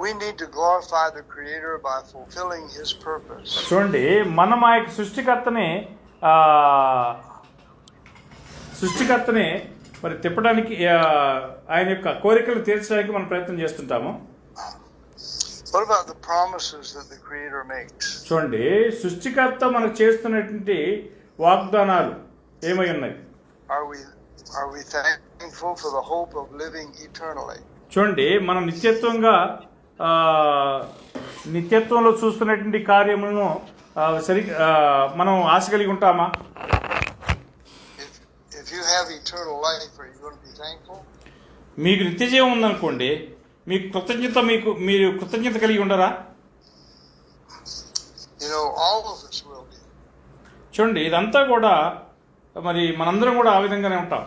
we need to glorify the Creator by fulfilling His purpose. చూడండి, మనం ఆ యొక్క సృష్టికర్తనే మరి తిప్పడానికి ఆయన యొక్క కోరికలు తీర్చడానికి మనం ప్రయత్నం చేస్తుంటాము. What about the promises that the Creator makes? చూడండి, సృష్టికర్త మనకు చేస్తున్నటువంటి వాగ్దానాలు ఏమై ఉన్నాయి? Are we thankful for the hope of living eternally? చూడండి, మనం నిత్యత్వంలో చూస్తున్నటువంటి కార్యములను మనం ఆశ కలిగి ఉంటామా? If you have eternal life, are you going to be thankful? మీకు నిత్య జీవం ఉందనుకోండి, మీరు కృతజ్ఞత కలిగి ఉండరా? All of us will be. చూడండి, ఇదంతా కూడా మరి మనందరం కూడా ఆ విధంగానే ఉంటాం.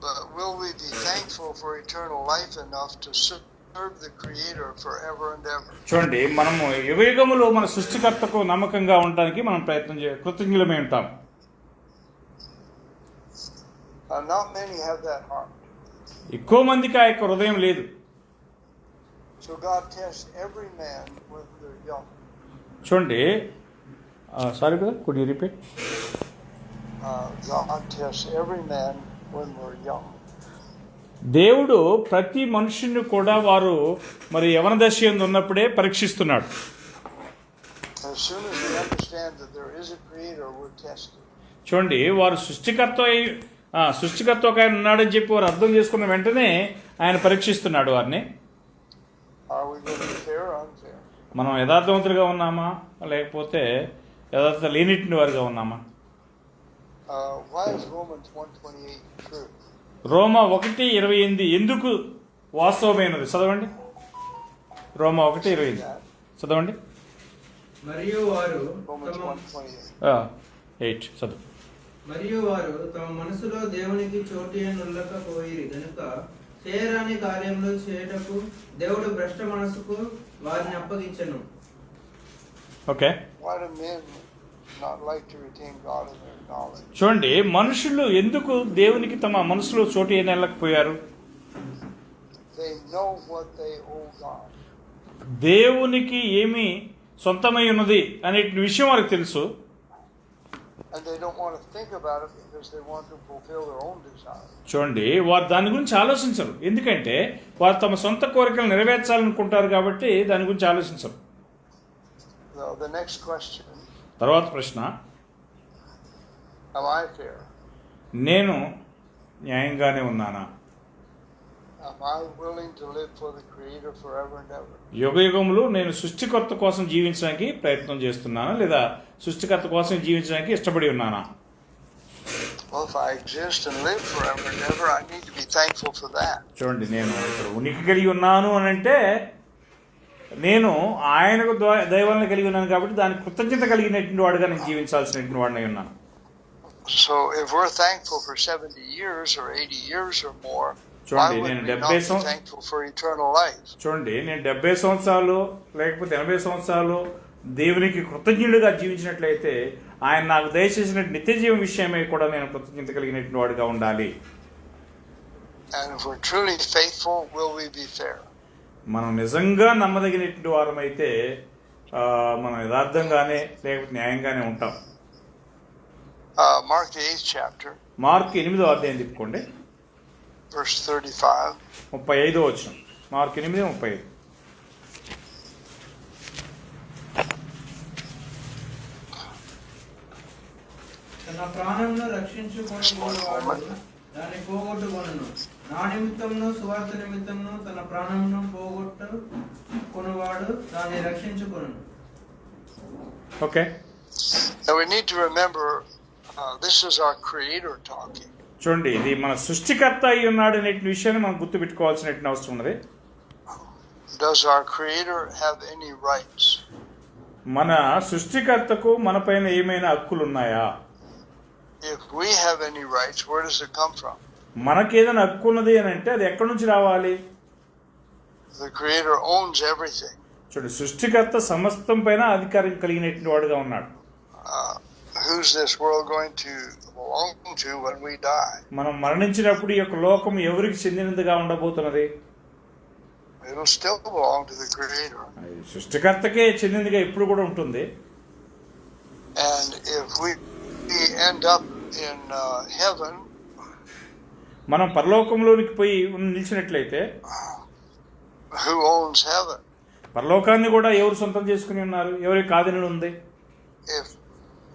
But will we be thankful for eternal life enough to serve the Creator forever and ever? చూడండి, మనము యుగయుగములో మన సృష్టికర్తకు నమ్మకంగా ఉండడానికి మనం కృతజ్ఞులమై ఉంటాం. Not many have that heart. ఎక్కువ మందికి ఆ యొక్క హృదయం లేదు. So God tests every man when they're young. చూడండి, సారీ కదా, could you repeat? God tests every man when we're young. దేవుడు ప్రతి మనుషుని కూడా వారు మరి యవన దశ యందు ఉన్నప్పుడే పరీక్షిస్తున్నాడు. As soon as we understand that there is a Creator, we're tested. చూడండి, వారు సృష్టికర్త ఒక ఆయన ఉన్నాడని చెప్పి వారు అర్థం చేసుకున్న వెంటనే ఆయన పరీక్షిస్తున్నాడు వారిని. మనం యథార్థవంతులుగా ఉన్నామా, లేకపోతే యథార్థత లేనిటి వారిగా ఉన్నామా? రోమా 1:28 ఎందుకు వాస్తవమైనది? చదవండి, రోమా 1:28 చదవండి. మరియు వారు 8 చదువు. మరియు వారు తమ మనసులో దేవునికి చోటు నుల్లకపోయిరి గనుక చేయరాని కార్యములు చేయుటకు దేవుడు భ్రష్ట మనసుకు వారిని అప్పగించెను. ఓకే, చూడండి, మనుషులు ఎందుకు దేవునికి తమ మనసులో చోటు వెళ్ళకపోయారు? దేవునికి ఏమి సొంతమై ఉన్నది అనే విషయం వారికి తెలుసు. చూడండి, వారు దాని గురించి ఆలోచించరు. ఎందుకంటే వారు తమ సొంత కోరికలు నెరవేర్చాలనుకుంటారు కాబట్టి దాని గురించి ఆలోచించరు. తర్వాత ప్రశ్న, నేను న్యాయంగానే ఉన్నానా? యుగయుగములు నేను సృష్టికర్త కోసం జీవించడానికి ప్రయత్నం చేస్తున్నానా, లేదా సృష్టికర్త కోసం జీవించడానికి ఇష్టపడి ఉన్నానా? చూడండి, నేను ఇక్కడ ఉనికి కలిగి ఉన్నాను అని అంటే నేను ఆయనకు దైవాలను కలిగి ఉన్నాను కాబట్టి దానికి కృతజ్ఞత కలిగినటువంటి వాడుగా నేను జీవించాల్సినటువంటి వాడిని ఉన్నాను. So if we're thankful for 70 years or 80 years or more, చూడండి, నేను 70 సంవత్సరాలు లేకపోతే 80 సంవత్సరాలు దేవునికి కృతజ్ఞుడిగా జీవించినట్లయితే ఆయన నాకు దయచేసిన నిత్య జీవం విషయమై కూడా నేను కృతజ్ఞత కలిగినటువంటి వాడిగా ఉండాలి. మనం నిజంగా నమ్మదగినటువంటి వారమైతే మనం యథార్థంగానే లేకపోతే న్యాయంగానే ఉంటాం. మార్క్ 8వ అధ్యాయం తిప్పుకోండి, 35వ వచనం. మార్క్ 8:35. తన ప్రాణంను రక్షించుకొనువాడు దాన్ని పోగొట్టుకొనును, నా నిమిత్తమును సువార్త నిమిత్తమును తన ప్రాణమును పోగొట్టుకొనువాడు దాన్ని రక్షించుకొనును. Okay, now we need to remember this is our Creator talking. చూడండి, ఇది మన సృష్టికర్త అయి ఉన్నాడు అనే విషయాన్ని మనం గుర్తుపెట్టుకోవాల్సిన అవసరం ఉన్నది. Does our Creator have any rights? మన సృష్టికర్తకు మన పైన ఏమైనా హక్కులు ఉన్నాయా? If we have any rights, where does it come from? మనకేదైనా హక్కు ఉన్నది అని అంటే అది ఎక్కడి నుంచి రావాలి? The Creator owns everything. చూడండి, సృష్టికర్త సమస్తం పైన అధికారం కలిగినటువంటి వాడుగా ఉన్నాడు. Who's this world going to belong to when we die? మనం మరణించినప్పుడు ఈ యొక్క లోకం ఎవరికి చెందినదిగా ఉండబోతున్నది? It'll still belong to the Creator. సృష్టికర్తకే చెందిందిగా ఇప్పుడు కూడా ఉంటుంది. And if we end up in heaven, మనం పరలోకంలోనికి పోయి నిలిచినట్లయితే, who owns heaven? పరలోకాన్ని కూడా ఎవరు సొంతం చేసుకుని ఉన్నారు? ఎవరి ఆధీనంలో ఉంది?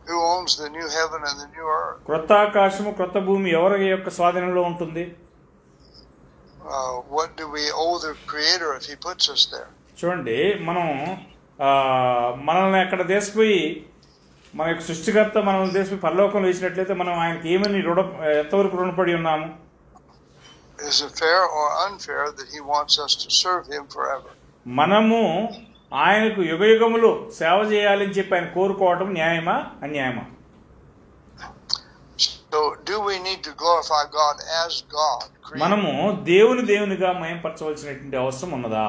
Who owns the new heaven and the new earth? క్రొత్త ఆకాశము క్రొత్త భూమి ఎవరి యొక్క స్వాధీనంలో ఉంటుంది? What do we owe the Creator if He puts us there? చూడండి, మనం మనల్ని అక్కడ దేశపోయి, మన యొక్క సృష్టికర్త మనల్ని దేశపోయి పరలోకంలో వేసినట్లయితే మనం ఆయనకి ఏమని ఎంతవరకు రుణపడి ఉన్నాము? Is it fair or unfair that He wants us to serve Him forever? మనము ఆయనకు యుగయుగములు సేవ చేయాలని చెప్పి ఆయన కోరుకోవడం న్యాయమా అన్యాయమా? So do we need to glorify God as God? మనము దేవునిగా మహిమపరచవలసినటువంటి అవసరం ఉన్నదా?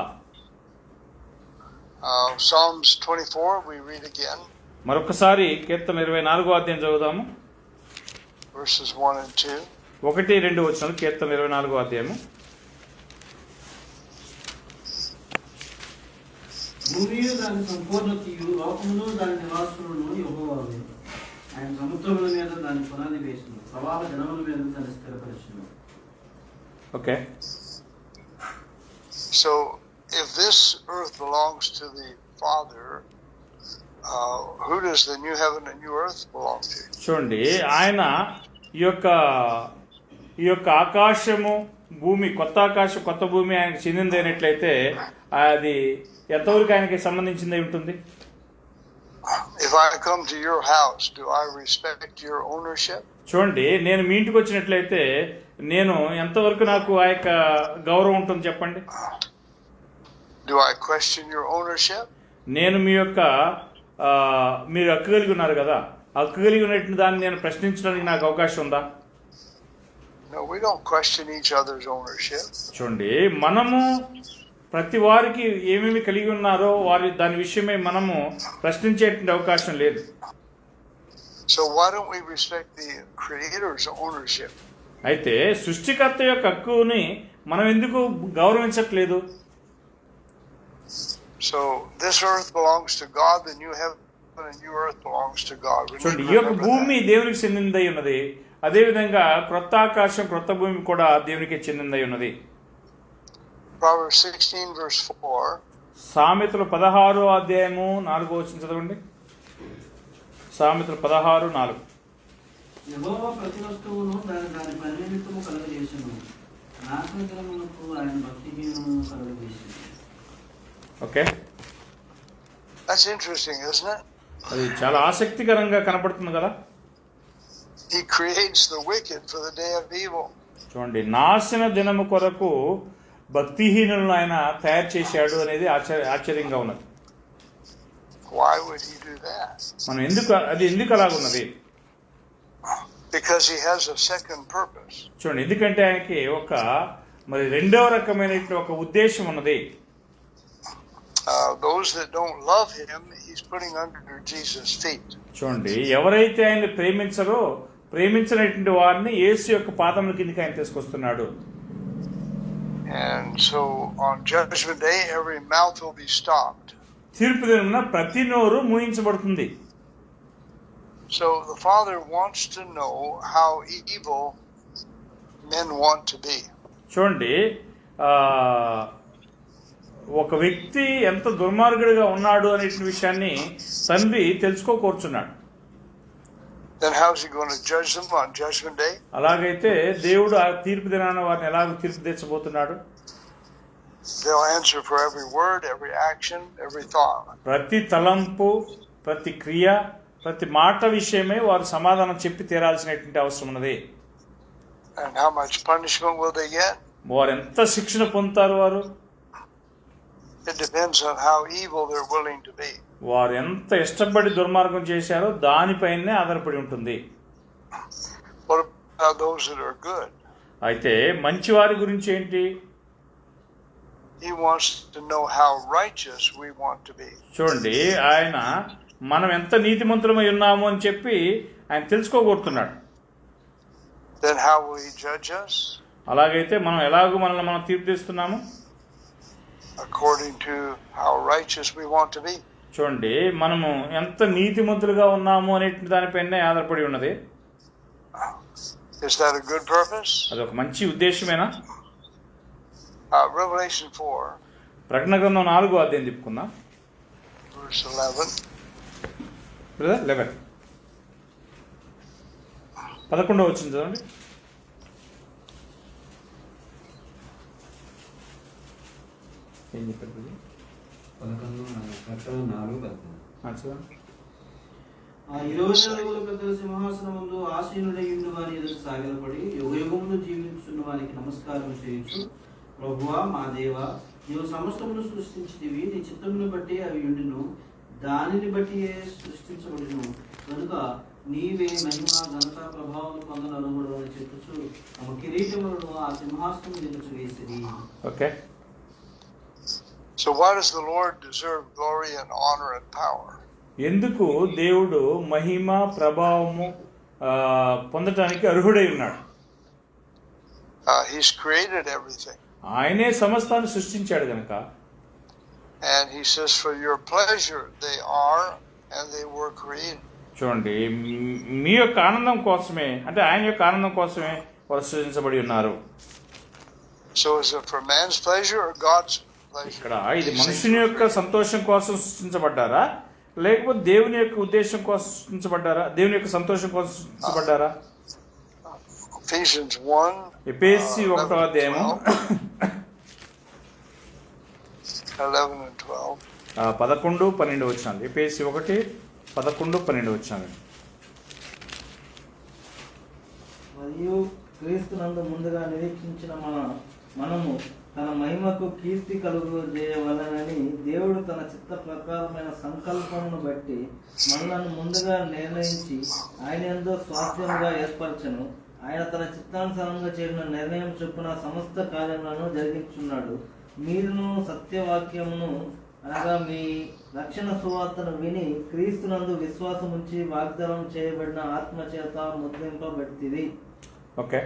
Psalms 24 we read again. మరొకసారి కీర్తన 24వ అధ్యాయం చదువుదాము. Verses 1 and 2. 1-2 వచనాలు, కీర్తన 24వ అధ్యాయము. భూమియు దాని సంపూర్ణతయు లోకమును దాని నివాసులను యెహోవావే. ఆయన సముద్రముల మీద దాని పునాది వేసిను, ప్రవాహ జనముల మీద దాన్ని స్థిరపరిచును. Okay. So if this earth belongs to the Father, who does the new heaven and new earth belong to? చూడండి, ఆయన ఈ యొక్క ఆకాశము భూమి, కొత్త ఆకాశం కొత్త భూమి ఆయనకు చెందిందైనట్లయితే అది ఎంతవరకు ఆయనకి సంబంధించింది ఉంటుంది? If I come to your house, do I respect your ownership? చూడండి, నేను మీ ఇంటికి వచ్చినట్లయితే నేను ఎంతవరకు నాకు ఆ యొక్క గౌరవం ఉంటుంది చెప్పండి? Do I question your ownership? నేను మీ యొక్క మీరు హక్కు కలిగి ఉన్నారు కదా, హక్కు కలిగి ఉన్నటువంటి దాన్ని నేను ప్రశ్నించడానికి నాకు అవకాశం ఉందా? No, we don't question each other's ownership. చూడండి, మనము ప్రతి వారికి ఏమేమి కలిగి ఉన్నారో దాని విషయమై మనము ప్రశ్నించేటువంటి అవకాశం లేదు. So why don't we respect the Creator's ownership? అయితే సృష్టికర్త యొక్క హక్కుని మనం ఎందుకు గౌరవించట్లేదు? So this earth belongs to God, the new heaven and new earth belongs to God. చూడండి, ఈ యొక్క భూమి దేవునికి చెందినదై ఉన్నది, అదేవిధంగా క్రొత్త ఆకాశం క్రొత్త భూమి కూడా దేవునికి చెందినదై ఉన్నది. Proverbs 16 verse 4. సామెతలు 16వ అధ్యాయము 4వ వచనం చదవండి. సామెతలు 16:4. యెహోవా ప్రతి వస్తువును దాని పరినిమిత్తము కలుగజేసెను, నాశన దినమునకు ఆయన భక్తిహీనమును కలుగజేసెను. Okay, That's interesting, isn't it? అది చాలా ఆసక్తికరంగా కనబడుతుంది కదా. He creates the wicked for the day of evil. చూడండి, నాశన దినము కొరకు భక్తిహీనులను ఆయన తయారు చేశాడు అనేది ఆశ్చర్యంగా ఉన్నది. Why would he do that? మనం ఎందుకు అలాగున్నది? Because he has a second purpose. చూడండి, ఎందుకంటే ఆయనకి మరి రెండవ రకమైన ఒక ఉద్దేశం ఉన్నది. Those that don't love him, he's putting under Jesus' feet. చూడండి, ఎవరైతే ఆయన్ని ప్రేమించినటువంటి వారిని యేసు యొక్క పాదముల కిందకి ఆయన తీసుకొస్తున్నాడు. And so on Judgment Day, every mouth will be stopped. తీర్పు దినమున ప్రతి నోరు మూయించబడుతుంది. So the Father wants to know how evil men want to be. చూడండి, ఒక వ్యక్తి ఎంత దుర్మార్గుడిగా ఉన్నాడు అనే విషయాన్ని తండ్రి తెలుసుకోకూర్చున్నాడు. Then how is he going to judge them on Judgment Day? అలాగైతే దేవుడు ఆ తీర్పు దినాన వారిని ఎలాగో తీర్పు తెచ్చబోతున్నాడు? They'll answer for every word, every action, every thought. ప్రతి తలంపు, ప్రతి క్రియ, ప్రతి మాట విషయమై వారు సమాధానం చెప్పి తీరాల్సినటువంటి అవసరం ఉన్నది. And how much punishment will they get? వారు ఎంత శిక్షణ పొందుతారు వారు? It depends on how evil they're willing to be. వారు ఎంత ఇష్టపడి దుర్మార్గం చేశారో దానిపైనే ఆధారపడి ఉంటుంది. What about those that are good? అయితే మంచివారి గురించి ఏంటి? He wants to know how righteous we want to be. చూడండి, ఆయన మనం ఎంత నీతిమంతులమై ఉన్నాము అని చెప్పి ఆయన తెలుసుకోగోరుతున్నాడు. Then how will he judge us? అలాగైతే మనం ఎలాగో మనల్ని మనం తీర్పు తీస్తున్నాము? according to how righteous we want to be. చూడండి, మనము ఎంత నీతిమంతులుగా ఉన్నాము అనే దానిపైనే ఆధారపడి ఉన్నది. Is that a good purpose? అదొక మంచి ఉద్దేశమేనా? Revelation 4, ప్రకటన గ్రంథం 4వ అధ్యాయం చెప్పుకుందాం. verse 11. 11 11వ వచనం చదవండి. ఏం చెప్పారు? 11:4 చదవండి. ఆ 20 అడుగుల పెద్దల సింహాసనం ముందు ఆసీనుడై ఉండు వాని ఎదుట సాగిలపడి యుగయుగములు జీవించున్న వానికి నమస్కారం చేయొచ్చు. ప్రభువా మా దేవా, నీవు సమస్తమును సృష్టించితివి, నీ చిత్తమును బట్టి అవి ఉండును, దానిని బట్టి సృష్టించబడును కనుక నీవే మహిమ ఘనత ప్రభావం పొందనరుగుడు అని చెప్పుచు తమ కిరీటములను ఆ సింహాసనం ఎదుట వేసిరి. Okay. So why does the Lord deserve glory and honor and power? ఎందుకు దేవుడు మహిమ ప్రభావము పొందటానికి అర్హుడై ఉన్నాడు? He's created everything. ఆయనే సమస్తాన్ని సృష్టించాడు కనుక. And he says for your pleasure they are and they were created. చూడండి, మీ యొక్క ఆనందం కోసమే, అంటే ఆయన యొక్క ఆనందం కోసమే వారు సృష్టించబడి ఉన్నారు. So is it for man's pleasure or God's pleasure? ఇక్కడ ఇది మనుషుని యొక్క సంతోషం కోసం సృష్టించబడ్డారా, లేకపోతే దేవుని యొక్క ఉద్దేశం కోసం సృష్టించబడ్డారా, దేవుని యొక్క సంతోషం కోసం సృష్టించబడ్డారా? Ephesians 1, ఎఫెసీ 1వ అధ్యాయము 11 and 12. 11, 12 వచనాలు. ఎఫెసీ 1, 11, 12 వచనాలు. మరియు క్రీస్తునందు ముందుగా నిరీక్షించిన మనము తన మహిమకు కీర్తి కలుగజేయవలనని దేవుడు తన చిత్త ప్రకారమైన సంకల్పమును బట్టి మనలను ముందుగా నిర్ణయించి ఆయన యందు స్వాస్థ్యముగా ఏర్పరచను. ఆయన తన చిత్తానుసారంగా చేరిన నిర్ణయం చొప్పున సమస్త కార్యములను జరిగించున్నాడు. మీరును సత్యవాక్యమును అనగా మీ రక్షణ సువార్తను విని క్రీస్తునందు విశ్వాసముంచి వాగ్దానం చేయబడిన ఆత్మచేత ముద్రింపబడితిరి. Okay.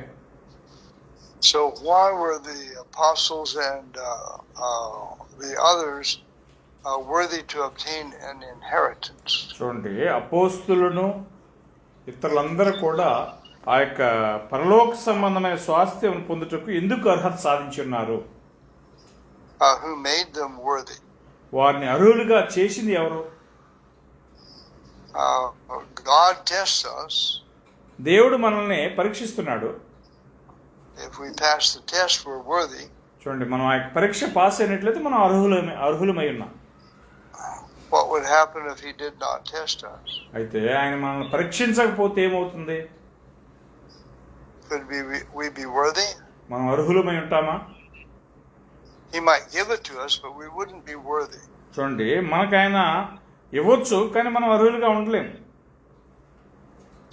So why were the apostles and the others worthy to obtain an inheritance? చూడండి, అపోస్తులను ఇతరులందరూ కూడా ఆ యొక్క పరలోక సంబంధమైన స్వాస్థ్యం పొందుటకు ఎందుకు అర్హత సాధించి ఉన్నారు? Who made them worthy? వారిని అర్హులుగా చేసింది ఎవరు? God tests us. దేవుడు మనల్ని పరీక్షిస్తున్నాడు. If we pass the test, we're worthy. చూడండి, మనం ఆ పరీక్ష పాస్ అయినట్లయితే మనం అర్హులమై ఉన్నాం. What would happen if he did not test us? అయితే ఆయన మనల్ని పరీక్షించకపోతే ఏమవుతుంది? Could we be worthy? మనం అర్హులమై ఉంటామా? He might give it to us, but we wouldn't be worthy. చూడండి, మనకు ఆయన ఇవ్వచ్చు, కానీ మనం అర్హులుగా ఉండలేము.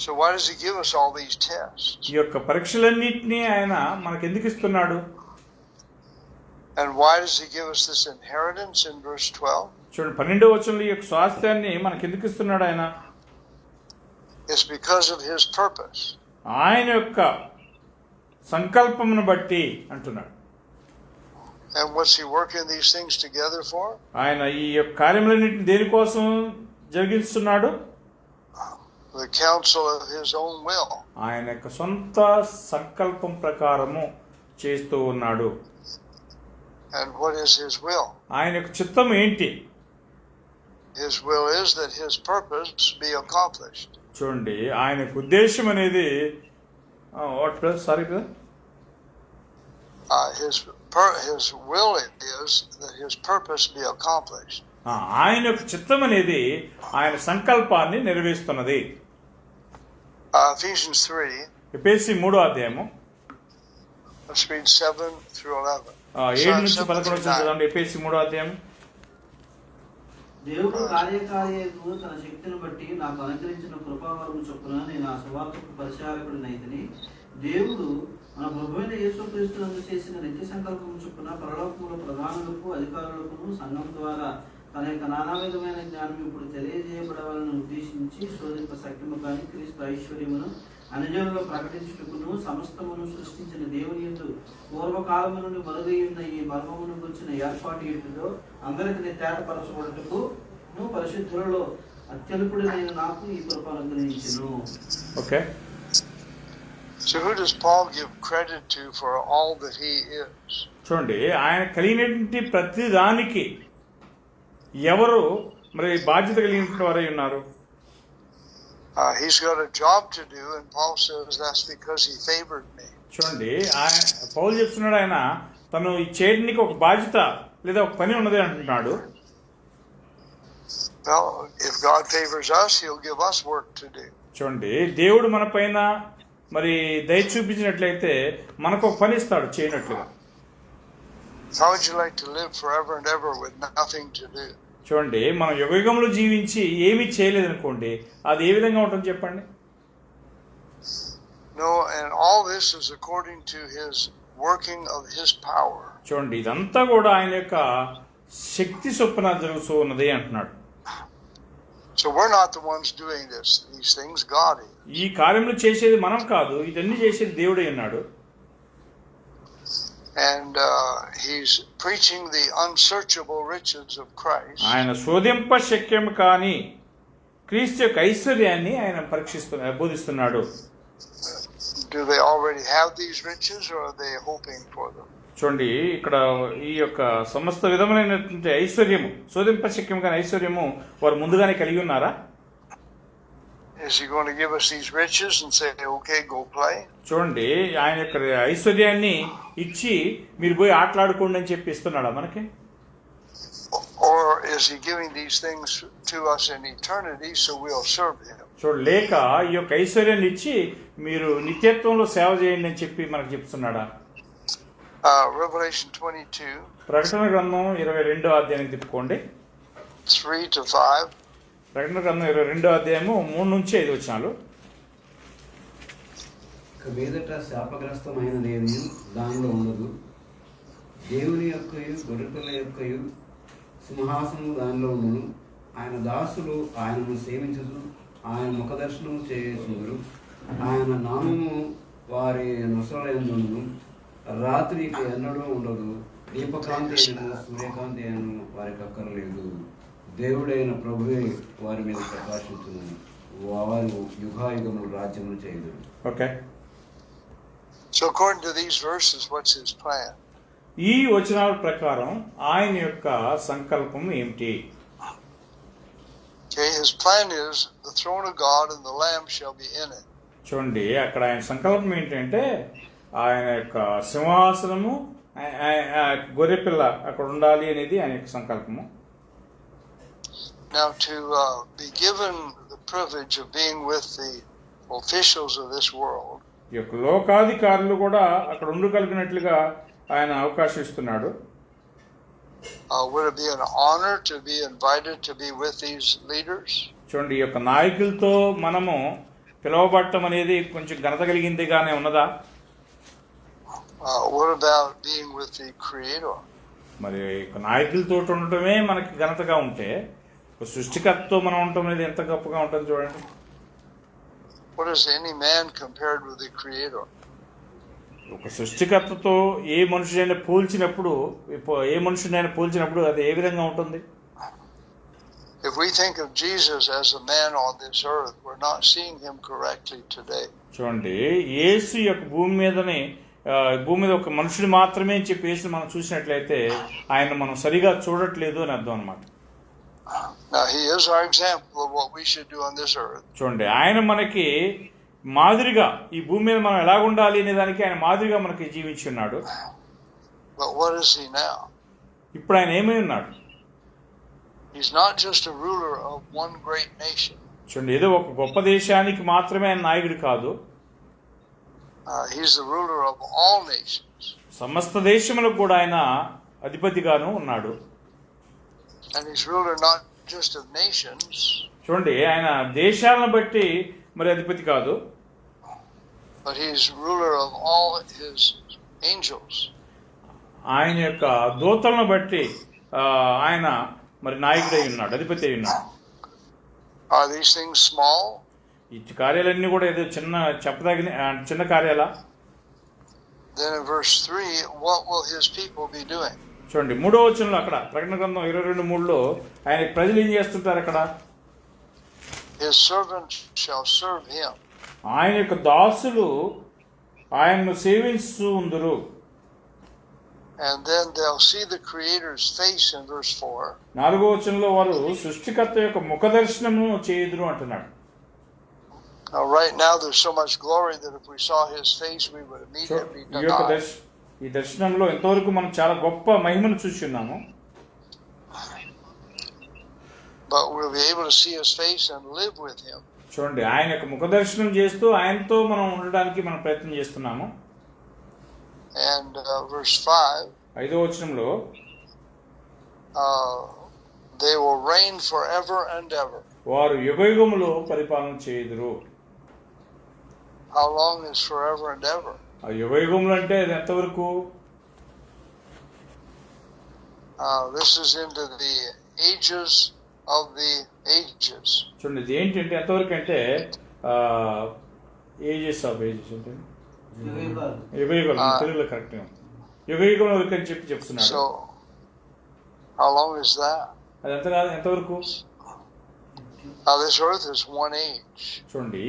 So why does he give us all these tests? ఈ యొక్క పరీక్షలన్నింటినీ ఆయన మనకు ఎందుకు ఇస్తున్నాడు? And why does he give us this inheritance in verse 12? చూడండి, 12వ వచనంలో ఈ యొక్క స్వాస్థ్యాన్ని మనకు ఎందుకు ఇస్తున్నాడు ఆయన? It's because of his purpose. ఆయన యొక్క సంకల్పమును బట్టి అంటున్నాడు. And what's he working these things together for? ఆయన ఈ యొక్క కార్యములన్నింటినీ దేనికోసం జరిగిస్తున్నాడు? The counsel of his own will. ఆయన యొక్క సొంత సంకల్పం ప్రకారము చేస్తూ ఉన్నాడు. And what is his will? ఆయన యొక్క చిత్తం ఏంటి? His will is that his purpose be accomplished. చూడండి, ఆయన యొక్క ఉద్దేశం అనేది His will is that his purpose be accomplished. ఆయన యొక్క చిత్తం అనేది ఆయన సంకల్పాన్ని నెరవేరుస్తున్నది. Ephesians 3. ఎఫెసీ 3వ అధ్యాయము. Let's read 7 through 11. 7 నుంచి 11 వరకు చదవండి. ఎఫెసీ 3వ అధ్యాయం. దేవుడు కార్యకార్యకు తన శక్తిని బట్టి నాకు అనుగ్రహించిన కృపావరము చొప్పున నేను ఆ సువార్తకు పరిచారకుడినైతిని. దేవుడు మన ప్రభువైన యేసుక్రీస్తునందు చేసిన నిత్య సంకల్పము చొప్పున పరలోకములో ప్రధానులకు అధికారులకు సంఘం ద్వారా తన యొక్క నానా విధమైన జ్ఞానం ఇప్పుడు తెలియజేయబడవాలని ఉద్దేశించి శోధింప సఖ్యము కానీ క్రీస్తు ఐశ్వర్యమును అనుజనులు ప్రకటించుటకును సమస్తమును సృష్టించిన దేవుని యందు పూర్వకాలము నుండి మరుగై ఉన్న ఈ మర్మమును గుర్చిన ఏర్పాటు ఏంటిదో అందరికీ తేటపరచబడుటకు పరిశుద్ధులలో అత్యల్పుడైన నాకు ఈ కృప అనుగ్రహించును. Okay, So who does Paul give credit to for all that he is? చూడండి, ఆయన కలిగినటువంటి ప్రతి దానికి ఎవరు మరి బాధ్యత కలిగినటువంటి వారై ఉన్నారు? He's got a job to do, and Paul says that's because he favored me. చూడండి, ఆయన పౌలు చెప్తున్నాడు, ఆయన తను ఈ చేయడానికి ఒక బాధ్యత లేదా ఒక పని ఉన్నది అంటున్నాడు. Well, if God favors us, he'll give us work to do. చూడండి, దేవుడు మన పైన మరి దయ చూపించినట్లయితే మనకు ఒక పని ఇస్తాడు చేయనట్లుగా. How would you like to live forever and ever with nothing to do? చూడండి, మనం యుగయుగంలో జీవించి ఏమీ చేయలేదనుకోండి, అది ఏ విధంగా ఉంటుంది చెప్పండి? No, and all this is according to his working of his power. చూడండి, ఇదంతా కూడా ఆయన యొక్క శక్తి చొప్పున జరుగుతూ ఉన్నది అంటున్నాడు. So we're not the ones doing these things, God is. ఈ కార్యములు చేసేది మనం కాదు, ఇదన్నీ చేసేది దేవుడే ఉన్నాడు. And he's preaching the unsearchable riches of Christ. ఆయన శోధింప శక్యం కాని క్రీస్తు యొక్క ఐశ్వర్యాన్ని ఆయన బోధిస్తున్నాడు. Do they already have these riches, or are they hoping for them? చూడండి, ఇక్కడ ఈ యొక్క సమస్త విధములైనటువంటి ఐశ్వర్యము, శోధింప శక్యం కాని ఐశ్వర్యము వారు ముందుగానే కలిగి ఉన్నారా? Is he going to give us these riches and say, okay, go play? చూడండి, ఆయన యొక్క ఐశ్వర్యాన్ని ఇచ్చి మీరు పోయి ఆటలాడుకోండి అని చెప్పి ఇస్తున్నాడా మనకి? Or is he giving these things to us in eternity so we'll serve him? చూడండి, లేక ఈ యొక్క ఐశ్వర్యాన్ని ఇచ్చి మీరు నిత్యత్వంలో సేవ చేయండి అని చెప్పి మనకు చెప్తున్నాడా? Revelation 22. ప్రకటన గ్రంథం 22వ అధ్యాయానికి తిప్పుకోండి. 3 to 5. ప్రకటన గ్రంథం 22వ అధ్యాయము 3 నుంచి 5 వచనాలు. మీదట శాపగ్రస్తమైనదేమీ దానిలో ఉండదు. దేవుని యొక్కయు గొర్రెపిల్ల యొక్కయు సింహాసనము దానిలో ఉండును. ఆయన దాసులు ఆయనను సేవించుచు ఆయన ముఖదర్శనము చేయుచుందురు. ఆయన నామము వారి నొసలయందును. రాత్రికి ఎన్నడూ ఉండదు. దీపకాంతి అయినను సూర్యకాంతి అయినను వారికి అక్కర్లేదు. దేవుడైన ప్రభువే వారి మీద ప్రకాశించును. వారు యుగాయుగములు రాజ్యములు చేయుదురు. Okay, So according to these verses, what's his plan? ఈ వచనాల ప్రకారం ఆయన యొక్క సంకల్పం ఏమిటి? Okay, his plan is the throne of God and the Lamb shall be in it. చూడండి, అక్కడ ఆయన సంకల్పం ఏంటంటే ఆయన యొక్క సింహాసనము గొర్రెపిల్ల అక్కడ ఉండాలి అనేది ఆయన యొక్క సంకల్పము. Now to be given the privilege of being with the officials of this world, ఈ యొక్క లోకాధికారులు కూడా అక్కడ ఉండగలిగినట్లుగా ఆయన అవకాశం ఇస్తున్నాడు. would it be an honor to be invited to be with these leaders? చూడండి, ఈ యొక్క నాయకులతో మనము పిలువబడటం అనేది కొంచెం ఘనత కలిగిందిగానే ఉన్నదా? What about being with the Creator? మరి నాయకులతో ఉండటమే మనకి ఘనతగా ఉంటే ఒక సృష్టికర్తతో మనం ఉండటం అనేది ఎంత గొప్పగా ఉంటుంది చూడండి. What is any man compared with the Creator? ఒక సృష్టికర్తతో ఏ మనుషుడైనా పోల్చినప్పుడు అది ఏ విధంగా ఉంటుంది? If we think of Jesus as a man on this earth, we're not seeing him correctly today. చూడండి, యేసు యొక్క భూమి మీద ఒక మనుషుడు మాత్రమే అని చెప్పి యేసుని మనం చూసినట్లయితే ఆయన మనం సరిగా చూడట్లేదు అని అర్థం అన్నమాట. Now he is our example of what we should do on this earth. చూడండి, ఆయన మనకి మాదిరిగా ఈ భూమి మీద మనం ఎలా ఉండాలి అనే దానికి ఆయన మాదిరిగా మనకి జీవించి ఉన్నాడు. But what is he now? ఇప్పుడు ఆయన ఏమై ఉన్నాడు? He's not just a ruler of one great nation. చూడండి, ఏదో ఒక గొప్ప దేశానికి మాత్రమే ఆయన నాయకుడు కాదు. He's the ruler of all nations. సమస్త దేశములకు కూడా ఆయన అధిపతిగాను ఉన్నాడు. And he's ruler not just of nations. చూడండి, ఆయన దేశాలను బట్టి మరి అధిపతి కాదు, but he's ruler of all his angels. ఆయన యొక్క దూతలను బట్టి ఆయన మరి నాయకుడై ఉన్నాడు, అధిపతి అయి ఉన్నాడు. Are these things small? ఈ కార్యాలన్నీ కూడా ఏదో చిన్న చెప్పదగిన చిన్న కార్యాలా? Then in verse 3, what will his people be doing? చూడండి 3వ వచనంలో అక్కడ ప్రకటన గ్రంథం 22:3లో ఆయన ప్రజలు ఏం చేస్తుంటారు అక్కడ? His servants shall serve him. ఆయన యొక్క దాసులు ఆయన్ను సేవిస్తూ ఉందురు. And then they'll see the Creator's face in verse 4. 4వ వచనంలో వారు సృష్టికర్త యొక్క ముఖ దర్శనము చేయుదురు అంటున్నాడు. Now, right now, there's so much glory that if we saw his face, we would immediately deny. ఈ దర్శనంలో ఎంతవరకు మనం చాలా గొప్ప మహిమను చూస్తున్నాము. But we'll be able to see his face and live with him. చూడండి, ఆయన యొక్క ముఖ దర్శనం చేస్తూ ఆయనతో మనం ఉండడానికి మనం ప్రయత్నం చేస్తున్నాము. And verse 5, 5వ వచనంలో they will reign forever and ever. వారు యుగయుగములో పరిపాలన చేయుదురు. How long is forever and ever? ఆ యుగయుగములు అంటే అది ఎంతవరకు? This is into the ages of the ages. చూడండి, ఇది ఏంటంటే ఎంతవరకు అంటే ఏజెస్ ఆఫ్ ఏజెస్ అంటే యుగయుగం. తెలుగులో కరెక్ట్ యుగయుగం వరకు అని చెప్తున్నాడు. So, how long is that? అది ఎంతవరకు? This earth is one age. చూడండి,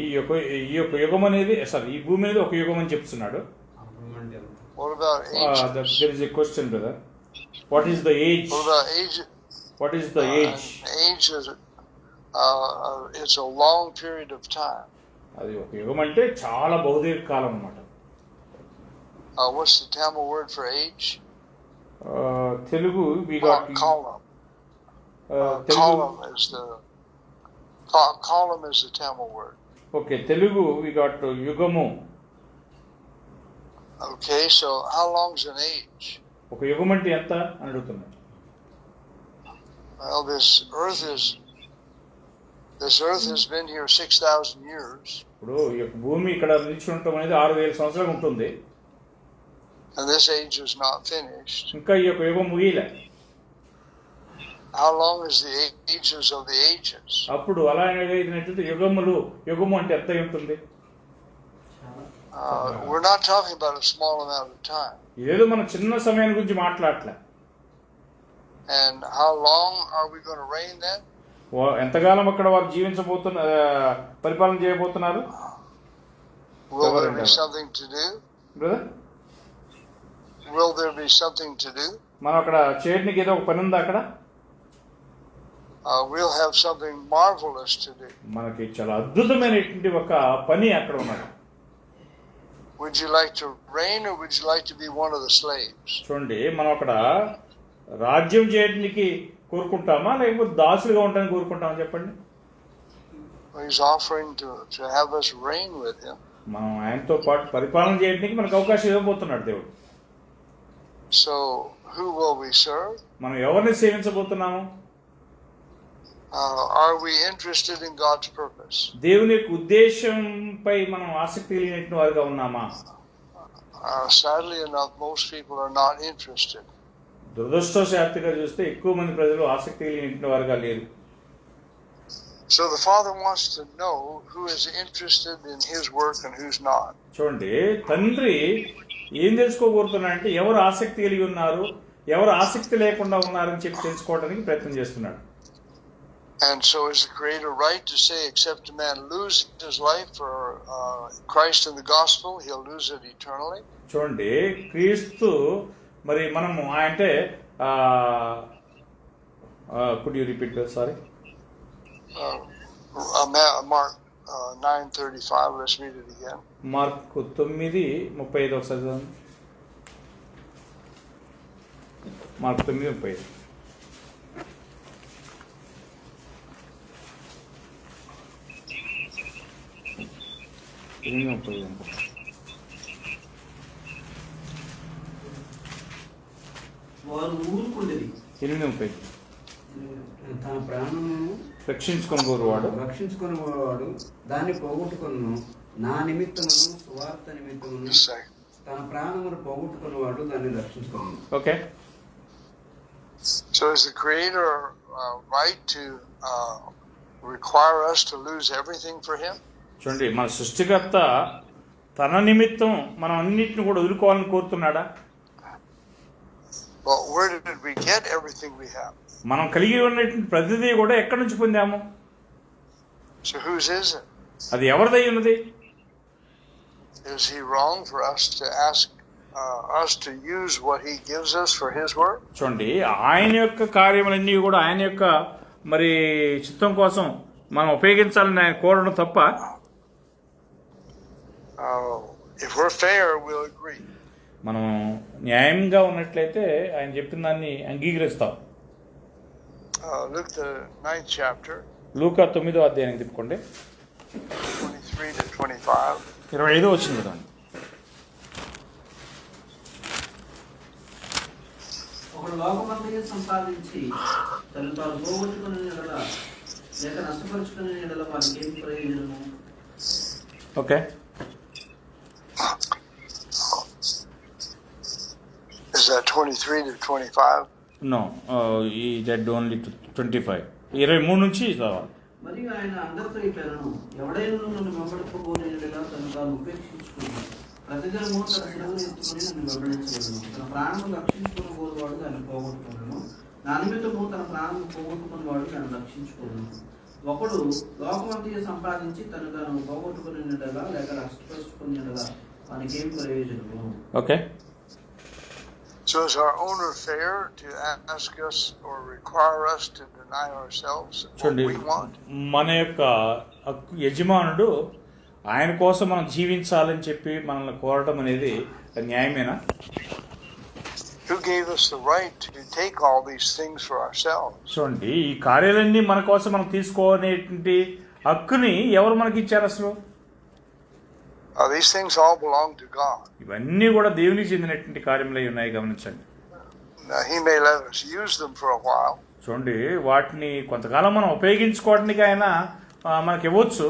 ఈ యొక్క యుగం అనేది ఈ భూమి అనేది ఒక యుగం అని చెప్తున్నాడు. What about ages? There is a question, brother. What is the age? What about age? What is the age? Age is it's a long period of time. అది ఒక యుగం అంటే చాలా బహుదీర్ఘ కాలం అన్నమాట. What's the Tamil word for age? Telugu we got column. Column is the Tamil word. Okay, Telugu we got యుగము. Okay, so how long is an age? ఒక యుగం అంటే ఎంత అని అడుగుతున్నాడు. Well, this earth has been here 6,000 years. ఇప్పుడు ఈ యొక్క భూమి ఇక్కడ నిలిచి ఉండటం అనేది 6,000 సంవత్సరాలు ఉంటుంది. And this age is not finished. ఇంకా ఈ యొక్క యుగం ముగియలే. How long is the ages of the ages? అప్పుడు అలా అయినట్టు యుగము అంటే ఎంత ఉంటుంది? We're not talking about a small amount of time. ఏదో మనం చిన్న సమయం గురించి మాట్లాడలే. And how long are we going to reign then? ఎంతకాలం అక్కడ వారు పరిపాలన చేయబోతున్నారు? Will there be something to do? Brother? Will there be something to do? మనం అక్కడ చేయడానికి ఏదో ఒక పని ఉందా అక్కడ? We'll have something marvelous to do. మనకి చాలా అద్భుతమైనటువంటి ఒక పని అక్కడ ఉన్నది. Would you like to reign or would you like to be one of the slaves? చూడండి, మనం అక్కడ రాజ్యం చేయడానికి కోరుకుంటామా లేకపోతే దాసులుగా ఉండడానికి కోరుకుంటామా చెప్పండి? He's offering to have us reign with him. మనం ఆయనతో పాటు పరిపాలన చేయడానికి మనకు అవకాశం ఇవ్వబోతున్నాడు దేవుడు. So who will we serve? మనం ఎవరిని సేవించబోతున్నాము? Are we interested in God's purpose? దేవుని యొక్క ఉద్దేశంపై మనం ఆసక్తి కలిగిన వారుగా ఉన్నామా? Sadly enough, most people are not interested. దురదృష్టవశాత్తుగా చూస్తే ఎక్కువ మంది ప్రజలు ఆసక్తి కలిగిన వారుగా లేరు. So the Father wants to know who is interested in His work and who's not. చూడండి, తండ్రి ఏం తెలుసుకోబోతున్నాడంటే ఎవరు ఆసక్తి కలిగి ఉన్నారు, ఎవరు ఆసక్తి లేకుండా ఉన్నారని చెప్పి తెలుసుకోవడానికి ప్రయత్నం చేస్తున్నాడు. And so is the Creator right to say, except a man lose his life for Christ and the gospel, he'll lose it eternally? చూడండి, క్రీస్తు మరి మనము అంటే could you repeat that? Sorry. Mark 9:35. Let's read it again. Mark 9:35 ఒకసారి చదవండి. Mark 9:35. వారు ఊరుకుండేది. 8:30. తన ప్రాణమును రక్షించుకొనివాడు దాన్ని పోగొట్టుకొను, నా నిమిత్తమును సువార్త నిమిత్తమును తన ప్రాణమును పోగొట్టుకున్నవాడు దాన్ని రక్షించుకొను. Okay. So is the Creator right to require us to lose everything for Him? చూడండి, మన సృష్టికర్త తన నిమిత్తం మనం అన్నిటిని కూడా వదులుకోవాలని కోరుతున్నాడా? Well, where did we get everything we have? మనం కలిగి ఉన్నటువంటి ప్రతిదీ కూడా ఎక్కడి నుంచి పొందాము? So whose is it? అది ఎవరిదై ఉన్నది? Is he wrong for us to ask us to use what he gives us for his work? చూడండి, ఆయన యొక్క కార్యములన్నీ కూడా ఆయన యొక్క మరి చిత్తం కోసం మనం ఉపయోగించాలని ఆయన కోరడం తప్ప? If we're fair, we'll agree. మనం న్యాయంగా ఉన్నట్లయితే ఆయన చెప్పిన దాన్ని అంగీకరిస్తాం. Luke the 9th chapter. లూకా 9వ అధ్యాయానికి తిప్పుకోండి. 23 to 25. 25 వచ్చింది కదండి. ఒకడు లోకమంతయు సంపాదించి తను తాను పోగొట్టుకుని ఎడల లేక నష్టపరుచుకుని ఎడల వారికి ఏం ప్రయోజనము? Okay, Is that 23 to 25? No, ఈ దట్ ఓన్లీ 25. 23 నుంచి చదవాలి. మరియు ఆయన అందరితో చెప్పాను, ఎవడైనా నన్ను వెంబడింపబోని ఎడల తను తాను ఉపేక్షించుకుని ప్రతిదినము తన శిలువను ఎత్తుకుని నన్ను వెంబడించలేను. తన ప్రాణము రక్షించుకుని కోరువాడు దాన్ని పోగొట్టుకున్నాను, నా నిమిత్తము తన ప్రాణము పోగొట్టుకుని వాడు దాన్ని రక్షించుకోను. ఒకడు లోకమంతయు సంపాదించి తను తాను పోగొట్టుకుని ఎడల లేక నష్టపరుచుకుని ఎడల వానికి ఏం ప్రయోజనము? Okay, So is our owner fair to ask us or require us to deny ourselves what చూడండి, we want? మన యొక్క యజమానుడు ఆయన కోసం మనం జీవించాలని చెప్పి మనల్ని కోరడం అనేది న్యాయమేనా? Who gave us the right to take all these things for ourselves? చూడండి, ఈ కార్యాలన్నీ మన కోసం మనం తీసుకోనేటువంటి హక్కుని ఎవరు మనకి ఇచ్చారు అసలు? These things all belong to God. ఇవన్నీ కూడా దేవునికి చెందినటువంటి కార్యములై ఉన్నాయి, గమనించండి. Now, he may let us use them for a while. చూడండి, వాటిని కొంతకాలం మనం ఉపయోగించుకోవడానికి ఆయన మనకి ఇవ్వచ్చు.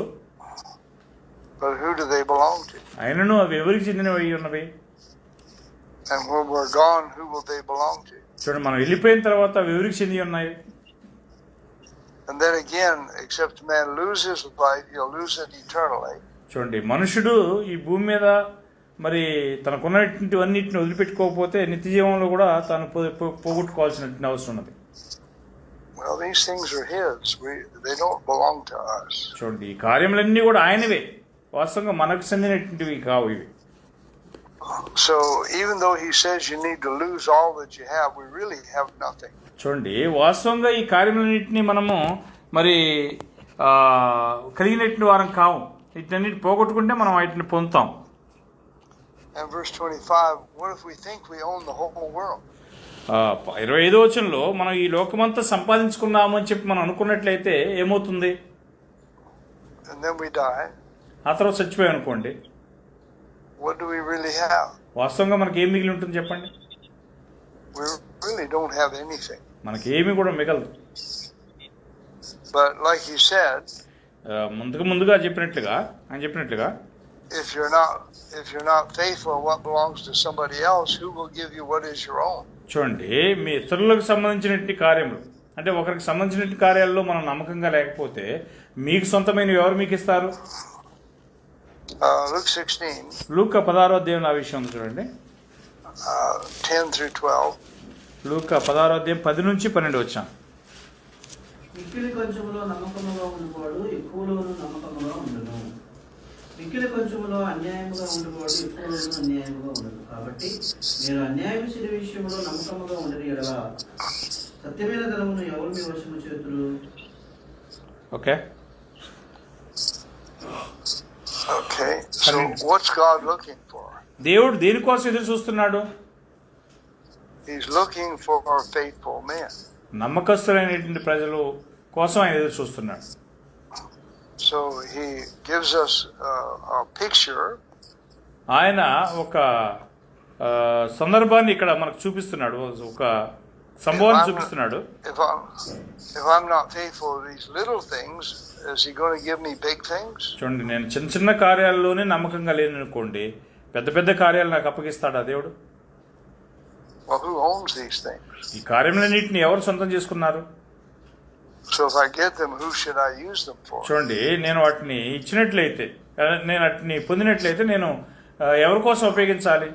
But who do they belong to? ఆయనను అవి ఎవరికి చెందినవి ఉన్నవి? And when we're gone, who will they belong to? చూడండి, మనం వెళ్ళిపోయిన తర్వాత అవి ఎవరికి చెంది ఉన్నాయి? And then again, except a man lose his life, he'll lose it eternally. చూడండి, మనుషుడు ఈ భూమి మీద మరి తనకున్నటువంటివన్నిటిని వదిలిపెట్టుకోకపోతే నిత్య జీవంలో కూడా తాను పోగొట్టుకోవాల్సినటువంటి అవసరం ఉన్నది. Well, these things are his. They don't belong to us. చూడండి, ఈ కార్యములన్నీ కూడా ఆయనవే, వాస్తవంగా మనకు చెందినటువంటివి కావు ఇవి. So even though he says you need to lose all that you have, we really have nothing. చూడండి, వాస్తవంగా ఈ కార్యములన్నింటినీ మనము మరి కలిగినటువంటి వారం కావు. వీటన్నిటి పోగొట్టుకుంటే మనం వాటిని పొందుతాం. And verse 25, what if we think we own the whole world? 25వ వచనంలో మనం ఈ లోకమంతా సంపాదించుకున్నాము అని చెప్పి మనం అనుకున్నట్లయితే ఏమవుతుంది? And then we die. ఆ తర్వాత చచ్చిపోయాం అనుకోండి, What do we really have? వాస్తవంగా మనకి ఏం మిగిలి ఉంటుంది చెప్పండి? We really don't have anything. మనకి ఏమీ కూడా మిగలదు. But like he said, ముందుగా ఆయన చెప్పినట్లుగా if you're not faithful in what belongs to somebody else, who will give you what is your own? చూడండి, మీ ఇతరులకు సంబంధించినటువంటి కార్యములు అంటే ఒకరికి సంబంధించినటువంటి కార్యాల్లో మనం నమ్మకంగా లేకపోతే మీకు సొంతమైనవి ఎవరు మీకు ఇస్తారు? Luke 16. లూకా 16వ అధ్యాయం ఆ విషయం ఉంది చూడండి. 10 through 12. లూకా 16వ అధ్యాయం 10 నుంచి 12 వచ్చాం. మిక్కిలి కొంచెములో నమ్మకముగా ఉండేవాడు ఎక్కువలోనూ నమ్మకముగా ఉండను, మిక్కిలి కొంచెములో అన్యాయముగా ఉండేవాడు ఎక్కువలోనూ అన్యాయముగా ఉండదు. కాబట్టి మీరు అన్యాయమైన విషయంలో నమ్మకముగా ఉండని ఎడల సత్యమైన ధనమును ఎవరు మీ వశము చేతురు? Okay. So what's God looking for? దేవుడు దేనికోసం ఎదురు చూస్తున్నాడు? He's looking for faithful men. నమ్మకస్తులైనటువంటి ప్రజలు కోసం ఆయన ఎదురు చూస్తున్నాడు. So he gives us a picture. ఆయన ఒక సందర్భాన్ని ఇక్కడ మనకు చూపిస్తున్నాడు, ఒక సంభవాన్ని చూపిస్తున్నాడు. If I'm not faithful to these little things, is he going to give me big things? చూడండి, నేను చిన్న కార్యాల్లోనే నమ్మకంగా లేననుకోండి, పెద్ద కార్యాలు నాకు అప్పగిస్తాడా దేవుడు? Well, who owns these things? ఈ కార్యములన్నింటినీ ఎవరు సొంతం చేసుకున్నారు? So if I get them, who should I use them for? చూడండి, నేను వాటిని ఇచ్చినట్లయితే, నేను వాటిని పొందినట్లయితే నేను ఎవరి కోసం ఉపయోగించాలి?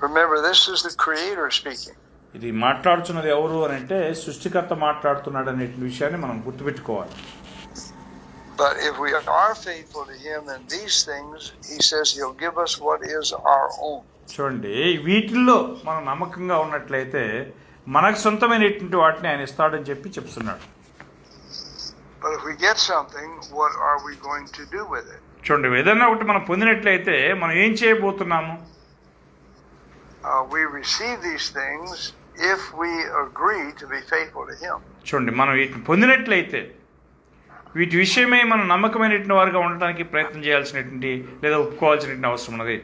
Remember, this is the Creator speaking. ఇది మాట్లాడుతున్నది ఎవరు అని అంటే సృష్టికర్త మాట్లాడుతున్నాడు అనే విషయాన్ని మనం గుర్తుపెట్టుకోవాలి. But if we are faithful to Him in these things, He says He'll give us what is our own. చూడండి, వీటిల్లో మనం నమ్మకంగా ఉన్నట్లయితే మనకు సొంతమైనటువంటి వాటిని ఆయన ఇస్తాడని చెప్పి చెప్తున్నాడు. But if we get something, what are we going to do with it? చూడండి, ఏదైనా ఒకటి మనం పొందినట్లయితే మనం ఏం చేయబోతున్నాము? We receive these things if we agree to be faithful to Him. చూడండి, మనం వీటిని పొందినట్లయితే వీటి విషయమై మనం నమ్మకమైనటువంటి వారుగా ఉండడానికి ప్రయత్నం చేయాల్సినటువంటి లేదా ఒప్పుకోవాల్సినటువంటి అవసరం ఉన్నది.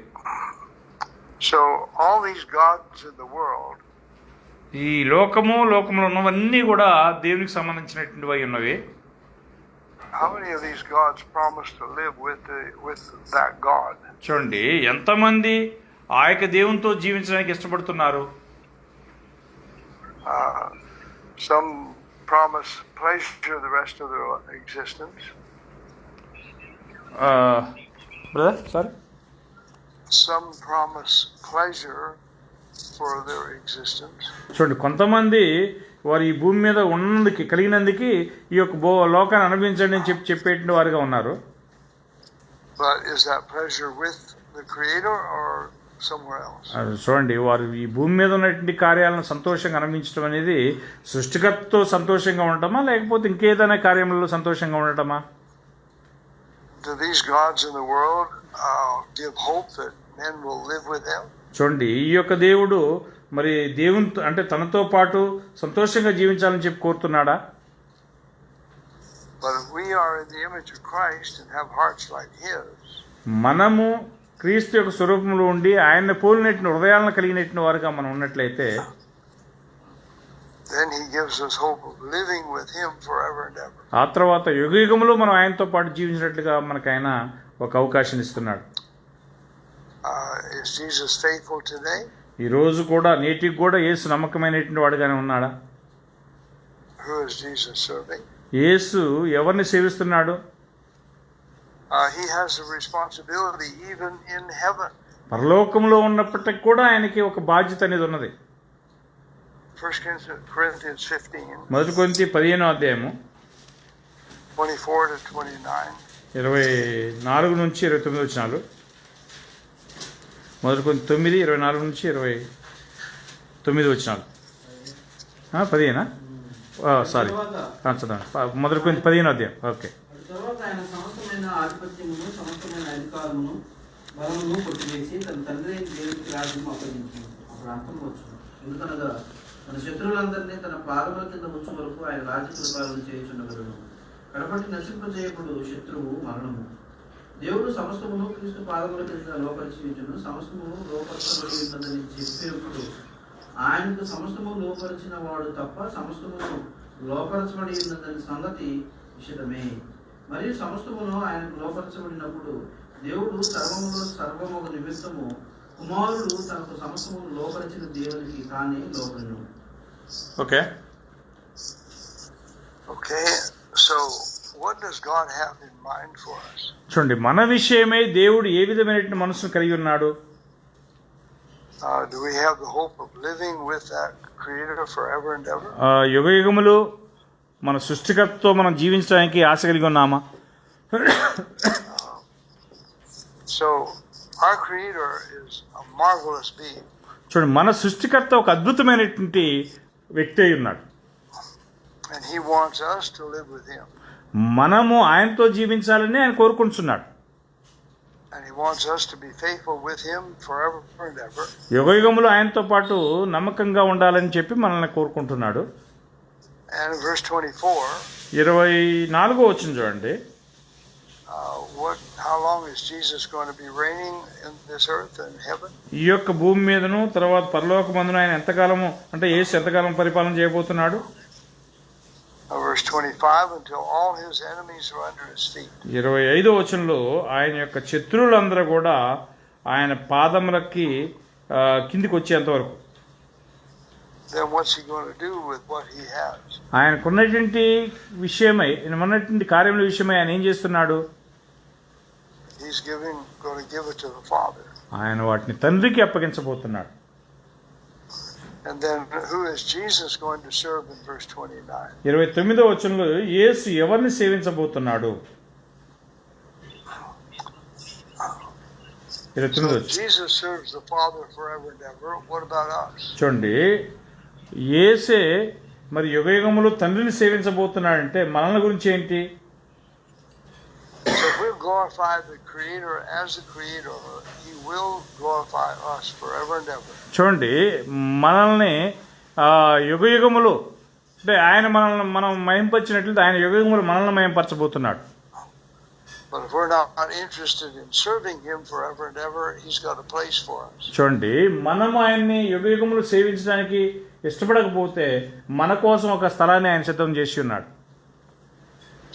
So all these gods in the world, ఈ లోకంలో ఉన్నవన్నీ కూడా దేవునికి సంబంధించినటువంటివి ఉన్నవి. how many of these gods promise to live with that God? చూడండి, ఎంతమంది ఆ యొక్క దేవునితో జీవించడానికి ఇష్టపడుతున్నారు? Some promise pleasure the rest of their existence. Brother, sorry. Some promise pleasure for their existence. చూడండి, కొంతమంది వారు ఈ భూమి మీద ఉన్నందుకు కలిగినందుకు ఈ యొక్క లోకాన్ని అనుభవించండి అని చెప్పేటువంటి వారుగా ఉన్నారు. But is that pleasure with the Creator or somewhere else? చూడండి, వారు ఈ భూమి మీద ఉన్నటువంటి కార్యాలను సంతోషంగా అనుభవించడం అనేది సృష్టికర్తతో సంతోషంగా ఉండటమా లేకపోతే ఇంకేదైనా కార్యంలో సంతోషంగా ఉండటమా? Do these gods in the world give hope that men will live with them? చూడండి, ఈ యొక్క దేవుడు మరి దేవుని అంటే తనతో పాటు సంతోషంగా జీవించాలని చెప్పి కోరుతున్నాడా? But if we are in the image of Christ and have hearts like His, మనము క్రీస్తు యొక్క స్వరూపంలో ఉండి ఆయన పోలినటువంటి హృదయాలను కలిగినటువంటి వారుగా మనం ఉన్నట్లయితే then He gives us hope of living with Him forever and ever. ఆ తర్వాత యుగయుగములో మనం ఆయనతో పాటు జీవించినట్లుగా మనకు ఆయన ఒక అవకాశం ఇస్తున్నాడు. Is Jesus faithful today? ఈ రోజు కూడా నేటికి కూడా యేసు నమ్మకమైనటువంటి వాడుగానే ఉన్నాడా? Who is Jesus serving? యేసు ఎవరిని సేవిస్తున్నాడు? He has a responsibility even in heaven. పరలోకంలో ఉన్నప్పటికీ కూడా ఆయనకి ఒక బాధ్యత అనేది ఉన్నది. 1 Corinthians 15, మొదటి కొరింథీ 15వ అధ్యాయము 24 to 29. 24 నుంచి 29 వచనాలు. మొదటి కొరింథీ 9, 24 నుంచి 29 వచనాలు. 15 సారీ చదవండి. మొదటి కొరింథీ 15వ అధ్యాయం. ఓకే. తర్వాత ఆయన సమస్తమైన ఆధిపత్యమును సమస్తమైన అధికారమును బలమును కొట్టివేసి తన తండ్రి దేవునికి రాజ్యము అప్పగించును. అప్పుడు అర్థం వచ్చు. ఎందుకనగా తన శత్రువులందరినీ తన పాదముల కింద ఉంచు వరకు ఆయన రాజ్య పరిపాలన చేయుచుండగలడు. కడపటి నశింపజేయబడు శత్రువు మరణము. దేవుడు సమస్తమును క్రీస్తు పాదముల కింద లోపరిచియుచును. సమస్తమును లోపరచబడి ఉన్నదని చెప్పినప్పుడు ఆయనకు సమస్తము లోపరిచిన వాడు తప్ప సమస్తమును లోపరచబడి ఉన్నదని సంగతి విషయమే. మరియు సమస్తమును ఆయనకు లోపరచబడినప్పుడు దేవుడు సర్వము నిమిత్తము కుమారుడు తనకు సమస్తమును లోపరిచిన దేవునికి తానే లోపలను. Okay. So what does God have in mind for us? చూడండి, మన విషయమై దేవుడు ఏ విధమైన మనసును కలిగి ఉన్నాడు? Do we have the hope of living with that Creator forever and ever? యుగయుగములు మన సృష్టికర్తతో మనం జీవించడానికి ఆశ కలిగి ఉన్నామా? So our Creator is a marvelous being. చూడండి, మన సృష్టికర్త ఒక అద్భుతమైనటువంటి వ్యక్తి అయి ఉన్నాడు. And He wants us to live with Him. మనము ఆయనతో జీవించాలని ఆయన కోరుకుంటున్నాడు. And He wants us to be faithful with Him forever and ever. యుగయుగములు ఆయనతో పాటు నమ్మకంగా ఉండాలని చెప్పి మనల్ని కోరుకుంటున్నాడు. And in verse 24, 24వ వచనం చూడండి. how long is Jesus going to be reigning in this earth and heaven? ఈ యొక్క భూమి మీదను తర్వాత పరలోకమందును ఆయన ఎంతకాలము అంటే యేసు ఎంతకాలం పరిపాలన చేయబోతున్నాడు? Verse 25, until all His enemies are under His feet. 25వ వచనంలో ఆయన యొక్క శత్రువులందరూ కూడా ఆయన పాదములకి కిందికి వచ్చేంత వరకు. then what's he going to do with what he has? ఆయనకున్నటువంటి విషయమై ఉన్నటువంటి కార్యముల విషయమై ఆయన ఏం చేస్తున్నాడు? He's going to give it to the Father. ఆయన వాటిని తండ్రికి అప్పగించబోతున్నాడు. And then who is Jesus going to serve in verse 29? 29వ వచనంలో యేసు ఎవరిని సేవించబోతున్నాడు? So Jesus serves the Father forever and ever. What about us? చూడండి, యేసే మరి యుగయుగములు తండ్రిని సేవించబోతున్నాడంటే మనల గురించి ఏంటి? So if we glorify the Creator as the Creator, He will glorify us forever and ever. చూడండి, మనల్ని యుగయుగములు అంటే ఆయన మనం మహింపరిచినట్లయితే ఆయన యుగయుగములు మనల్ని మహింపరచబోతున్నాడు. But if we're not interested in serving Him forever and ever, He's got a place for us. చూడండి, మనం ఆయన్ని యుగయుగములు సేవించడానికి ఇష్టపడకపోతే మన కోసం ఒక స్థలాన్ని ఆయన సిద్ధం చేసి ఉన్నాడు.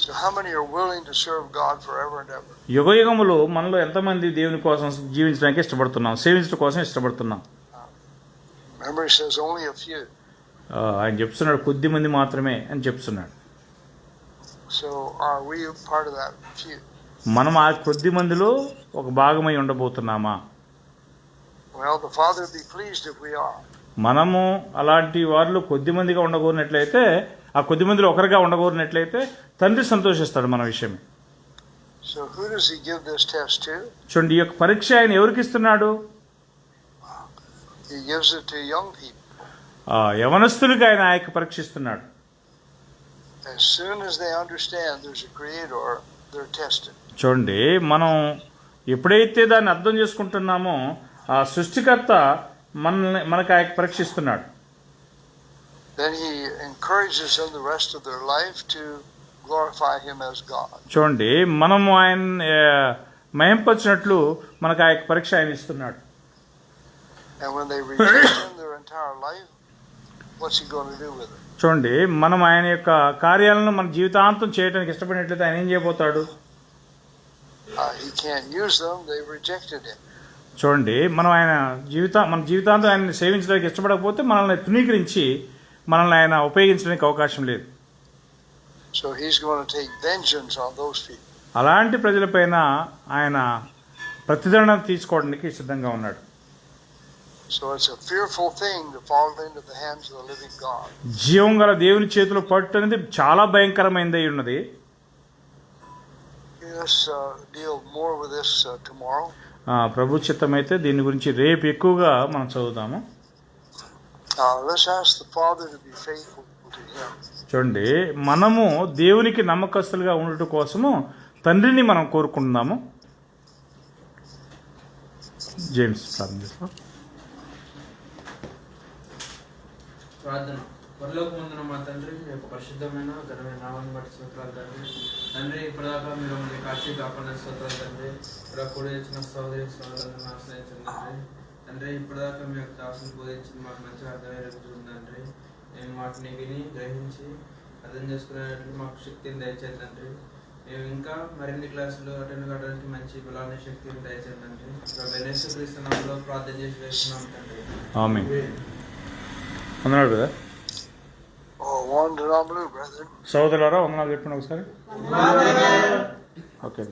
So how many are willing to serve God forever and ever? యుగయుగములు మనలో ఎంతమంది దేవుని కోసం జీవించడానికి ఇష్టపడుతున్నాం, సేవించడం కోసం ఇష్టపడుతున్నాం? Remember, He says only a few. ఆయన చెప్తున్నాడు కొద్ది మంది మాత్రమే అని చెప్తున్నాడు. So are we part of that few? మనం ఆ కొద్ది మందిలో ఒక భాగమై ఉండబోతున్నామా? Well, the Father will be pleased if we are. మనము అలాంటి వారిలో కొద్ది మందిగా ఉండగోరినట్లయితే, ఆ కొద్ది మందిలో ఒకరిగా ఉండగోరినట్లయితే తండ్రి సంతోషిస్తాడు మన విషయమే. So who does He give this test to? చూడండి, ఈ యొక్క పరీక్ష ఆయన ఎవరికి ఇస్తున్నాడు? He gives it to young people. యవనస్తులకి ఆయన ఆ యొక్క పరీక్ష ఇస్తున్నాడు. As soon as they understand there's a Creator, they're tested. చూడండి, మనం ఎప్పుడైతే దాన్ని అర్థం చేసుకుంటున్నామో ఆ సృష్టికర్త మనకు ఆ యొక్క పరీక్ష ఇస్తున్నాడు. Then He encourages them the rest of their life to glorify Him as God. చూడండి, మనము ఆయన మహింపరిచినట్లు మనకు ఆ యొక్క పరీక్ష ఆయన ఇస్తున్నాడు. And when they reject Him their entire life, what's He going to do with it? చూడండి, మనం ఆయన యొక్క కార్యాలను మన జీవితాంతం చేయడానికి ఇష్టపడినట్లయితే ఆయన ఏం చేయబోతాడు? He can't use them. They've rejected Him. చూడండి, మనం మన జీవితాంతం ఆయన్ని సేవించడానికి ఇష్టపడకపోతే మనల్ని తృణీకరించి మనల్ని ఆయన ఉపయోగించడానికి అవకాశం లేదు. So He's going to take vengeance on those people. అలాంటి ప్రజలపైన ఆయన ప్రతిదండన తీసుకోవడానికి సిద్ధంగా ఉన్నాడు. So it's a fearful thing to fall into the hands of the living God. జీవం గల దేవుని చేతిలో పట్టు అనేది చాలా భయంకరమైనదై ఉన్నది. Let's deal more with this tomorrow. ప్రభు చిత్తమైతే దీని గురించి రేపు ఎక్కువగా మనం చదువుతాము. Let's ask the Father to be faithful to Him. చూడండి, మనము దేవునికి నమ్మకస్తులుగా ఉండటం కోసము తండ్రిని మనం కోరుకుందాము. జేమ్స్ ప్రారంభిస్తాం. ప్రార్థన. పరలోకమందున మా తండ్రి, మీ యొక్క పరిశుద్ధమైన ఘనమైన నామాన్ని బట్టి స్తోత్రాలు తండ్రి. తండ్రి, ఇప్పటిదాకా మీరు మమ్మల్ని కాచి కాపాడిన స్తోత్రాలు తండ్రి. ఇక్కడ కూడా ఇచ్చిన సోదరి సోదరులను ఆశ్రయించండి తండ్రి. తండ్రి, ఇప్పటిదాకా మీ యొక్క దాసుని బోధించింది మాకు మంచిగా అర్థమయ్యే తండ్రి. మేము వాటిని విని గ్రహించి అర్థం చేసుకునేటట్లు మాకు శక్తిని దయచేయండి తండ్రి. మేము ఇంకా మరిన్ని క్లాసులు అటెండ్ కావడానికి మంచి బలాన్ని శక్తిని దయచేయండి తండ్రి. యేసుక్రీస్తు నామములో ప్రార్థన చేసి వేస్తున్నాం తండ్రి. ఆమేన్. వందనాలు బ్రదర్. వందనాలు బ్రదర్. సోదరులారా వందనాలు చెప్పండి ఒకసారి. ఓకే.